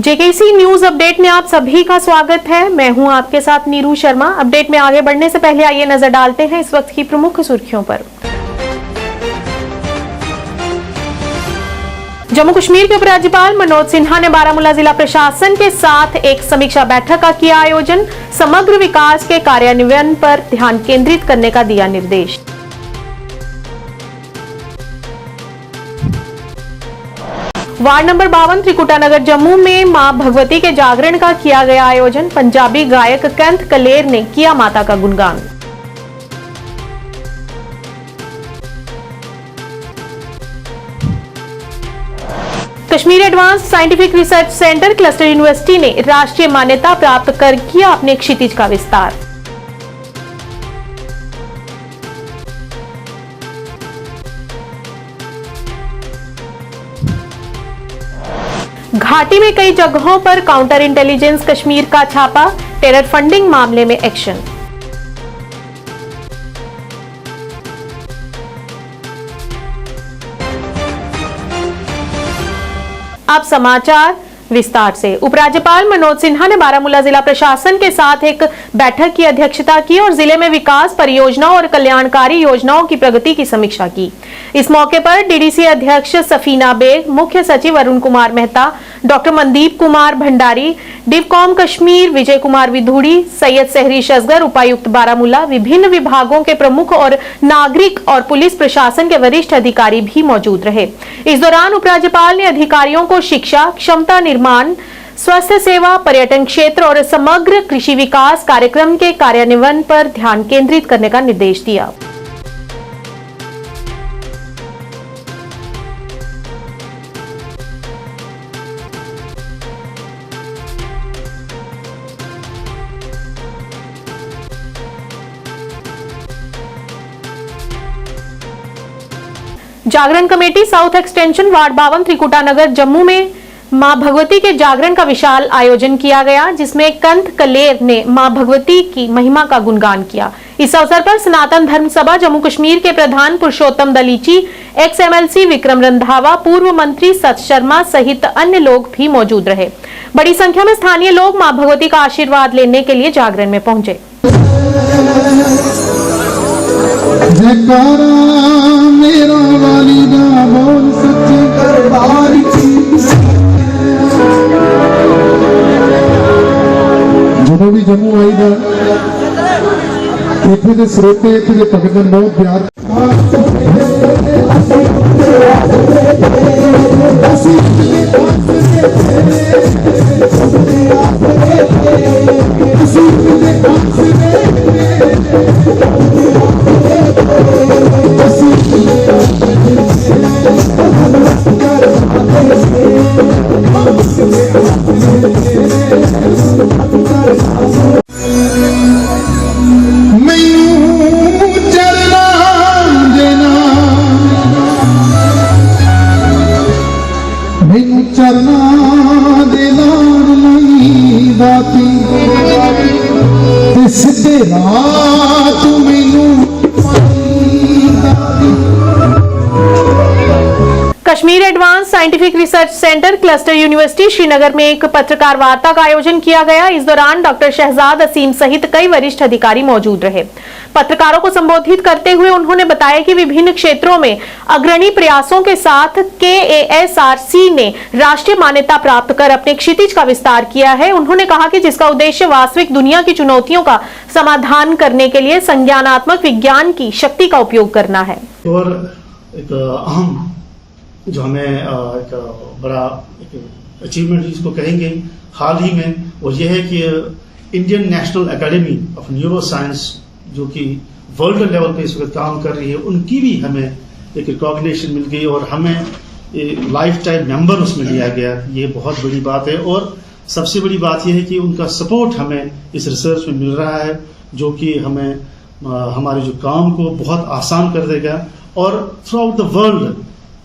JKC news update में आप सभी का स्वागत है। मैं हूं आपके साथ नीरू शर्मा। अपडेट में आगे बढ़ने से पहले आइए नजर डालते हैं इस वक्त की प्रमुख सुर्खियों पर। जम्मू कश्मीर के उपराज्यपाल मनोज सिन्हा ने बारामूला जिला प्रशासन के साथ एक समीक्षा बैठक का किया आयोजन। समग्र विकास के कार्यान्वयन पर ध्यान केंद्रित करने का दिया निर्देश। वार्ड नंबर 52 त्रिकुटा नगर जम्मू में मां भगवती के जागरण का किया गया आयोजन। पंजाबी गायक कंथ कलेर ने किया माता का गुणगान। Kashmir advance scientific research centre cluster university ने राष्ट्रीय मान्यता प्राप्त कर किया अपने क्षितिज का विस्तार। घाटी में कई जगहों पर काउंटर इंटेलिजेंस कश्मीर का छापा। टेरर फंडिंग मामले में एक्शन। अब समाचार विस्तार से। उपराज्यपाल मनोज सिन्हा ने बारामूला जिला प्रशासन के साथ एक बैठक की अध्यक्षता की और जिले में विकास परियोजनाओं और कल्याणकारी योजनाओं की प्रगति की समीक्षा की। इस मौके पर डीडीसी अध्यक्ष सफीना बेग, मुख्य सचिव अरुण कुमार मेहता, डॉक्टर मनदीप कुमार भंडारी, डिवकॉम कश्मीर विजय कुमार विधुड़ी, सैयद सहरी शजगर, उपायुक्त बारामूला, विभिन्न विभागों के प्रमुख और नागरिक और पुलिस प्रशासन के वरिष्ठ अधिकारी भी मौजूद रहे। इस दौरान उपराज्यपाल ने अधिकारियों को शिक्षा, क्षमता निर्माण, स्वास्थ्य सेवा, पर्यटन क्षेत्र और समग्र कृषि विकास कार्यक्रम के कार्यान्वयन पर ध्यान केंद्रित करने का निर्देश दिया। Jagran committee south extension ward 52 Trikuta Nagar Jammu में मां भगवती के जागरण का विशाल आयोजन किया गया, जिसमें कंथ कलेर ने मां भगवती की महिमा का गुणगान किया। इस अवसर पर सनातन धर्म सभा जम्मू कश्मीर के प्रधान पुरुषोत्तम दलीची, एक्स MLC विक्रम रंधावा, पूर्व मंत्री सत शर्मा सहित अन्य लोग भी मौजूद रहे। बड़ी संख्या में स्थानीय लोग मां भगवती का आशीर्वाद लेने के लिए जागरण में पहुंचे। मेरा वालिदा बोल सच्चे दरबार की। जो भी जम्मू आईदा इतने के स्रोते इतने भगतन बहुत प्यार Kashmir advance scientific research centre cluster university Srinagar में एक पत्रकार वार्ता का आयोजन किया गया। इस दौरान डॉक्टर शहजाद असीम सहित कई वरिष्ठ अधिकारी मौजूद रहे। पत्रकारों को संबोधित करते हुए उन्होंने बताया कि विभिन्न क्षेत्रों में अग्रणी प्रयासों के साथ KASRC ने राष्ट्रीय मान्यता प्राप्त कर अपने क्षितिज का विस्तार किया है। उन्होंने कहा कि जिसका उद्देश्य वास्तविक दुनिया की चुनौतियों का समाधान करने के लिए संज्ञानात्मक विज्ञान की शक्ति का उपयोग करना है। और एक अहम जो हमें एक बड़ा अचीवमेंट जिसको कहेंगे हाल ही में, वो ये है कि Indian national academy of neuro science जो कि वर्ल्ड लेवल पे इस वक्त काम कर रही है, उनकी भी हमें एक रिकॉग्निशन मिल गई और हमें लाइफ टाइम मेंबर उसमें लिया गया। ये बहुत बड़ी बात है और सबसे बड़ी बात यह है कि उनका सपोर्ट हमें इस रिसर्च में मिल रहा है, जो कि हमें हमारे जो काम को बहुत आसान कर देगा। और through out the world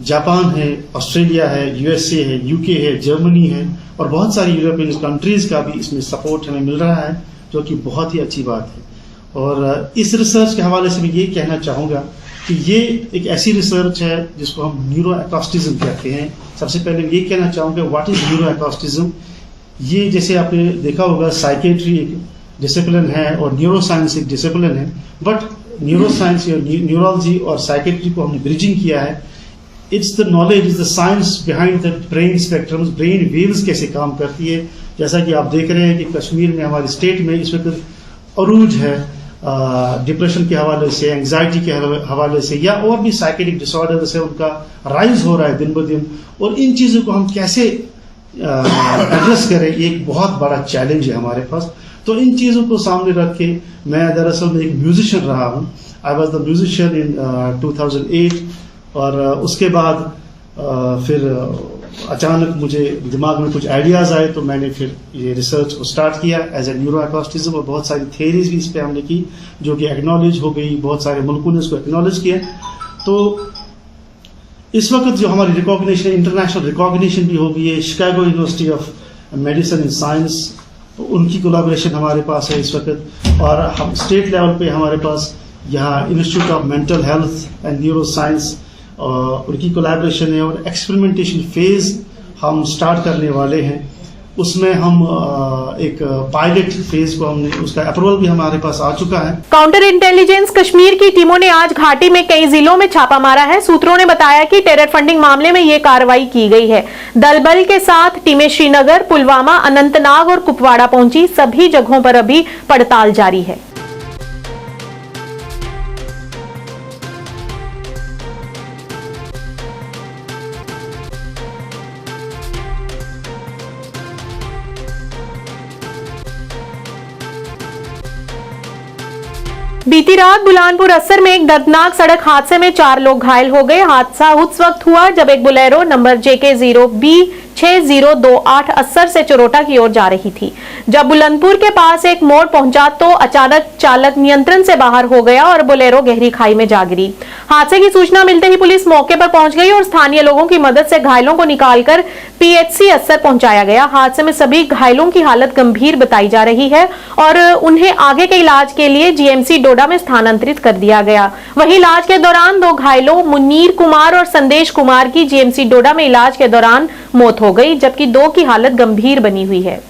Japan है, ऑस्ट्रेलिया है, USA है, UK है, जर्मनी है और बहुत सारी यूरोपियन कंट्रीज का भी इसमें सपोर्ट हमें मिल रहा है, जो कि बहुत ही अच्छी बात है। और इस रिसर्च के हवाले से मैं ये कहना चाहूँगा कि ये एक ऐसी रिसर्च है जिसको हम न्यूरो एकॉस्टिज्म कहते हैं। सबसे पहले ये कहना चाहूँगा व्हाट इज न्यूरो एकॉस्टिज्म। ये जैसे आपने देखा होगा साइकेट्री एक डिसिप्लिन है और न्यूरो साइंस एक डिसिप्लिन है, बट न्यूरो साइंस या न्यूरोलॉजी और साइकेट्री को हमने ब्रिजिंग किया है। It's the knowledge, is the science behind the brain spectrums, brain waves कैसे काम करती है। जैसा कि आप देख रहे हैं कि कश्मीर में हमारे स्टेट में इस वक्त अरूज है डिप्रेशन के हवाले से, एंग्जाइटी के हवाले से, या और भी साइकेटिक डिसऑर्डर से उनका राइज हो रहा है दिन ब दिन, और इन चीज़ों को हम कैसे एड्रेस करें, ये एक बहुत बड़ा चैलेंज है हमारे पास। तो इन चीज़ों को सामने रख के मैं दरअसल में एक म्यूजिशियन रहा हूँ। आई वॉज द म्यूजिशियन इन 2008, और उसके बाद फिर अचानक मुझे दिमाग में कुछ आइडियाज़ आए, तो मैंने फिर ये रिसर्च को स्टार्ट किया एज ए न्यूरो एकॉस्टिज्म, और बहुत सारी थियरीज भी इस पर हमने की जो कि एक्नॉलेज हो गई, बहुत सारे मुल्कों ने इसको एक्नॉलेज किया। तो इस वक्त जो हमारी रिकॉग्निशन, इंटरनेशनल रिकॉग्निशन भी हो गई है। Chicago university of medicine and science, उनकी कोलैबोरेशन हमारे पास है इस वक्त, और हम स्टेट लेवल पे हमारे पास यहाँ institute of mental health and neuro science उनकी कोलैबोरेशन है, और एक्सपेरिमेंटेशन फेज हम स्टार्ट करने वाले हैं। उसमें हम एक पायलट फेज को हमने, उसका अप्रूवल भी हमारे पास आ चुका है। काउंटर इंटेलिजेंस कश्मीर की टीमों ने आज घाटी में कई जिलों में छापा मारा है। सूत्रों ने बताया कि टेरर फंडिंग मामले में ये कार्रवाई की गई है। दल बल के साथ टीमें श्रीनगर, पुलवामा, अनंतनाग और कुपवाड़ा पहुंची। सभी जगहों पर अभी पड़ताल जारी है। बीती रात बुलानपुर अस्सर में एक दर्दनाक सड़क हादसे में 4 लोग घायल हो गए। हादसा उस वक्त हुआ जब एक बोलेरो नंबर JK0B6028 अस्सर से चरोटा की ओर जा रही थी। जब बुलंदपुर के पास एक मोड़ पहुंचा तो अचानक चालक नियंत्रण से बाहर हो गया और बोलेरो गहरी खाई में जा गिरी। हादसे की सूचना मिलते ही पुलिस मौके पर पहुंच गई और स्थानीय लोगों की मदद से घायलों को निकालकर PHC अस्सर पहुंचाया गया। हादसे में सभी घायलों की हालत गंभीर बताई जा रही है और उन्हें आगे के इलाज के लिए GMC डोडा में स्थानांतरित कर दिया गया। वहीं इलाज के दौरान 2 घायलों मुन्नीर कुमार और संदेश कुमार की GMC डोडा में इलाज के दौरान मौत हो गई, जबकि 2 की हालत गंभीर बनी हुई है।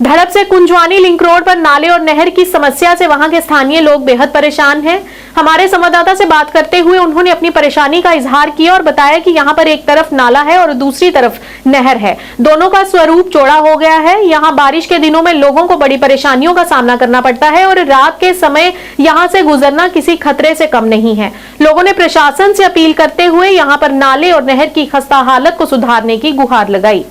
धड़प से कुंजवानी लिंक रोड पर नाले और नहर की समस्या से वहां के स्थानीय लोग बेहद परेशान हैं। हमारे संवाददाता से बात करते हुए उन्होंने अपनी परेशानी का इजहार किया और बताया कि यहां पर एक तरफ नाला है और दूसरी तरफ नहर है। दोनों का स्वरूप चौड़ा हो गया है। यहां बारिश के दिनों में लोगों को बड़ी परेशानियों का सामना करना पड़ता है और रात के समय यहां से गुजरना किसी खतरे से कम नहीं है। लोगों ने प्रशासन से अपील करते हुए यहां पर नाले और नहर की खस्ता हालत को सुधारने की गुहार लगाई।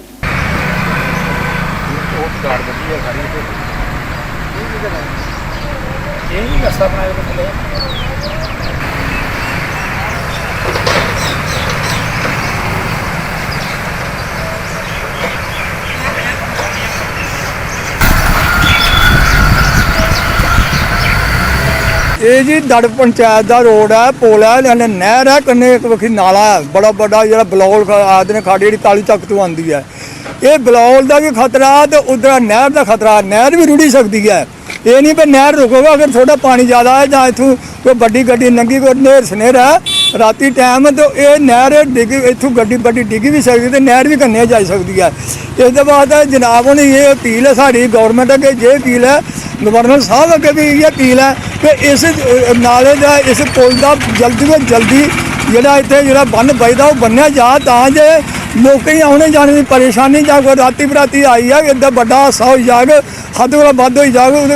ये जी दड़ पंचायत का रोड है, पुल है, नहर है, कन्ने एक वक्खी नाला है बड़ा बड़ा जो बलौल आदि खाड़ी जी ताली तक तो आती है। ये बलौल का भी खतरा तो उधर नहर का खतरा, नहर भी रुड़ी सकती है। ये नहीं पर नहर रुकोगा अगर थोड़ा पानी ज़्यादा है जहाँ इतों कोई बड़ी गड्डी लंघी कोई नहर सनेर है राती टाइम तो ये नहर डिग इतों गड्डी बड्डी डिगी भी सकती है, नहर भी कन्ने जा सकती है। इस बाद जनाब ने ये अपील है साड़ी गौरमेंट अगे, ये अपील है गवर्नर साहब अगे भी ये अपील है कि इस नाले का इस पुल का जल्दी तो जल्दी जोड़ा इतने जो बन बजदा वो बनया जा जे लोकें आने जाने की परेशानी जाए कोई राती बराती आई है इतना बड़ा हादसा हो जाए हद कोला बद हो जाए वो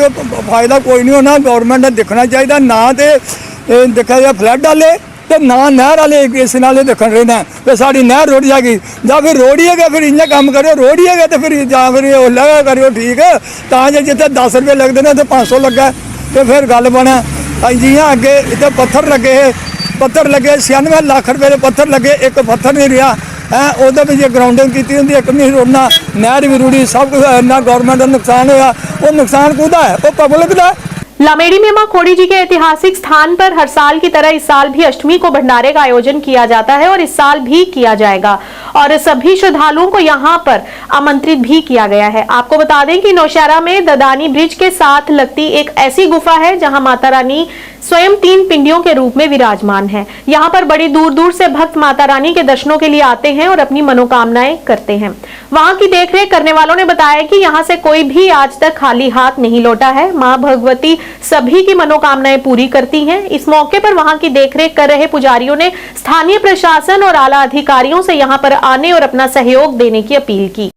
फायदा कोई नहीं होना। गौरमेंट ने देखना चाहिए ना तो देखा जाए फ्लड वाले तो ना नहर वाले इस नाले देखन रहना तो साड़ी नहर रोड़ जाएगी या फिर रोड़िएगा फिर इं काम करो रोड़िएगा तो फिर या फिर ओला करो ठीक है तो जिते 10 रुपये लगते हैं तो 500 लगा तो फिर गल बने। जियां अगे इतने पत्थर लगे 96 लाख रुपये के पत्थर लगे, एक पत्थर नहीं रहा है वो भी जो ग्राउंडिंग की होंगी एक नहीं रुड़ना, नहर भी रुड़ी, सब कुछ इन्ना गौरमेंट का नुकसान होया। वो नुकसान कुदा है वो पब्लिक का। लामेड़ी में मां खोड़ी जी के ऐतिहासिक स्थान पर हर साल की तरह इस साल भी अष्टमी को भंडारे का आयोजन किया जाता है और इस साल भी किया जाएगा और सभी श्रद्धालुओं को यहां पर आमंत्रित भी किया गया है। आपको बता दें कि नौशहरा में ददानी ब्रिज के साथ लगती एक ऐसी गुफा है जहां माता रानी स्वयं 3 पिंडियों के रूप में विराजमान है। यहाँ पर बड़ी दूर दूर से भक्त माता रानी के दर्शनों के लिए आते हैं और अपनी मनोकामनाएं करते हैं। वहां की देखरेख करने वालों ने बताया कि यहाँ से कोई भी आज तक खाली हाथ नहीं लौटा है। मां भगवती सभी की मनोकामनाएं पूरी करती हैं। इस मौके पर वहां की देखरेख कर रहे पुजारियों ने स्थानीय प्रशासन और आला अधिकारियों से यहाँ पर आने और अपना सहयोग देने की अपील की।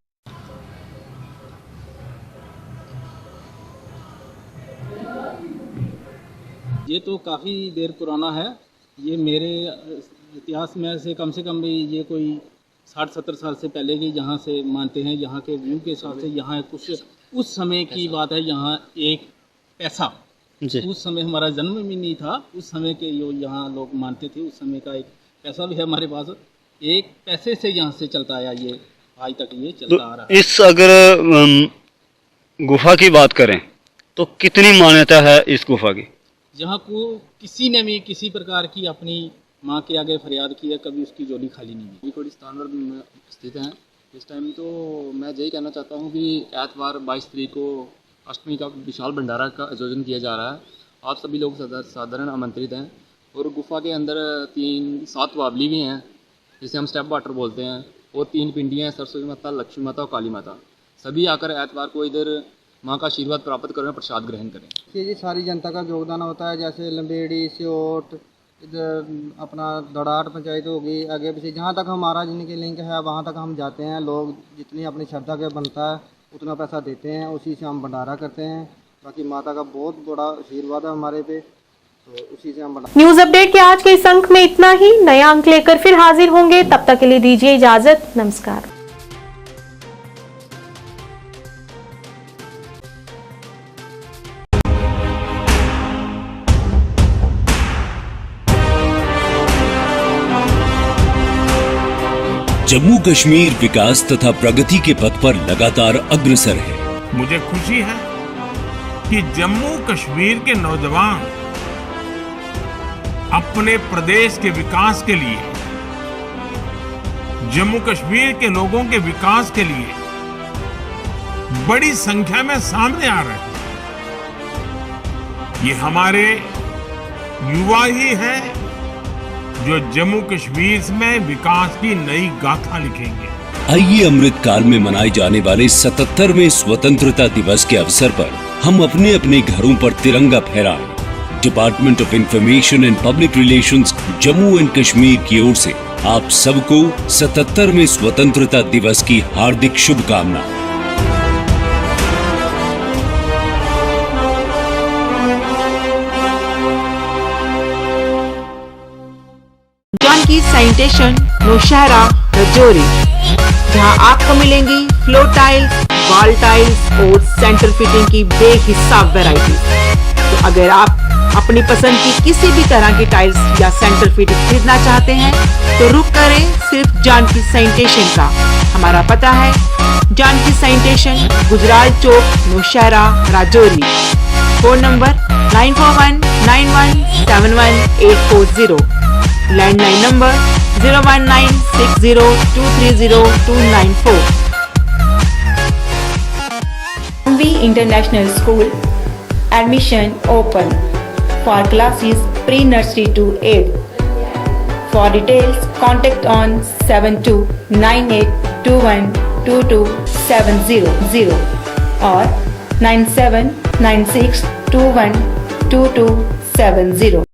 ये तो काफ़ी देर पुराना है। ये मेरे इतिहास में से कम भी ये कोई 60-70 साल से पहले की यहाँ से मानते हैं। यहाँ के व्यू के हिसाब से यहाँ कुछ उस समय की बात है। यहाँ एक पैसा, उस समय हमारा जन्म भी नहीं था, उस समय के जो यहाँ लोग मानते थे, उस समय का एक पैसा भी है हमारे पास। एक पैसे से यहाँ से चलता आया, ये आज तक ये चलता आ रहा है। इस अगर गुफा की बात करें तो कितनी मान्यता है इस गुफा की? यहाँ को किसी ने भी किसी प्रकार की अपनी माँ के आगे फरियाद की है, कभी उसकी झोली खाली नहीं हुई। खोड़ी स्थान पर स्थित हैं इस टाइम। तो मैं यही कहना चाहता हूँ कि एतवार 22 तारीख को अष्टमी का विशाल भंडारा का आयोजन किया जा रहा है। आप सभी लोग साधारण आमंत्रित हैं। और गुफा के अंदर 7 बावली भी हैं, जिसे हम स्टेप वाटर बोलते हैं, और 3 पिंडियाँ हैं, सरस्वती माता, लक्ष्मी माता और काली माता। सभी आकर एतवार को इधर माँ का आशीर्वाद प्राप्त करें, प्रसाद ग्रहण करें। ये जी सारी जनता का योगदान होता है, जैसे लंबेड़ी, सियोट, इधर अपना दड़ाट पंचायत होगी, आगे पीछे जहाँ तक हमारा जिनके लिंक है वहाँ तक हम जाते हैं। लोग जितनी अपनी श्रद्धा के बनता है उतना पैसा देते हैं, उसी से हम भंडारा करते हैं। बाकी माता का बहुत बड़ा आशीर्वाद है हमारे पे, तो उसी से हम भंडारा। न्यूज अपडेट के आज के इस अंक में इतना ही। नया अंक लेकर फिर हाजिर होंगे, तब तक के लिए दीजिए इजाजत। नमस्कार। जम्मू कश्मीर विकास तथा प्रगति के पथ पर लगातार अग्रसर है। मुझे खुशी है कि जम्मू कश्मीर के नौजवान अपने प्रदेश के विकास के लिए, जम्मू कश्मीर के लोगों के विकास के लिए बड़ी संख्या में सामने आ रहे हैं। ये हमारे युवा ही हैं जो जम्मू कश्मीर में विकास की नई गाथा लिखेंगे। आइए अमृत काल में मनाए जाने वाले 77वें स्वतंत्रता दिवस के अवसर पर हम अपने अपने घरों पर तिरंगा फहराएं। Department of information and public relations Jammu and Kashmir की ओर से आप सबको 77वें स्वतंत्रता दिवस की हार्दिक शुभकामनाएं। जानकी सैनिटेशन नौशहरा रजौरी, जहां आपको मिलेंगी फ्लोर टाइल्स, वॉल टाइल्स और सेंटर फिटिंग की बेहिसाब वैरायटी। तो अगर आप अपनी पसंद की किसी भी तरह की टाइल्स या सेंटर फिटिंग खरीदना चाहते हैं तो रुक करें सिर्फ जानकी सैनिटेशन का। हमारा पता है Janki sanitation, Gujral Chowk, Naushera, Rajouri. Phone number 9419171840। Landline number 01960230294। Anvi International School admission open for classes pre-nursery to 8th. For details contact on 7298212270 or 9796212270.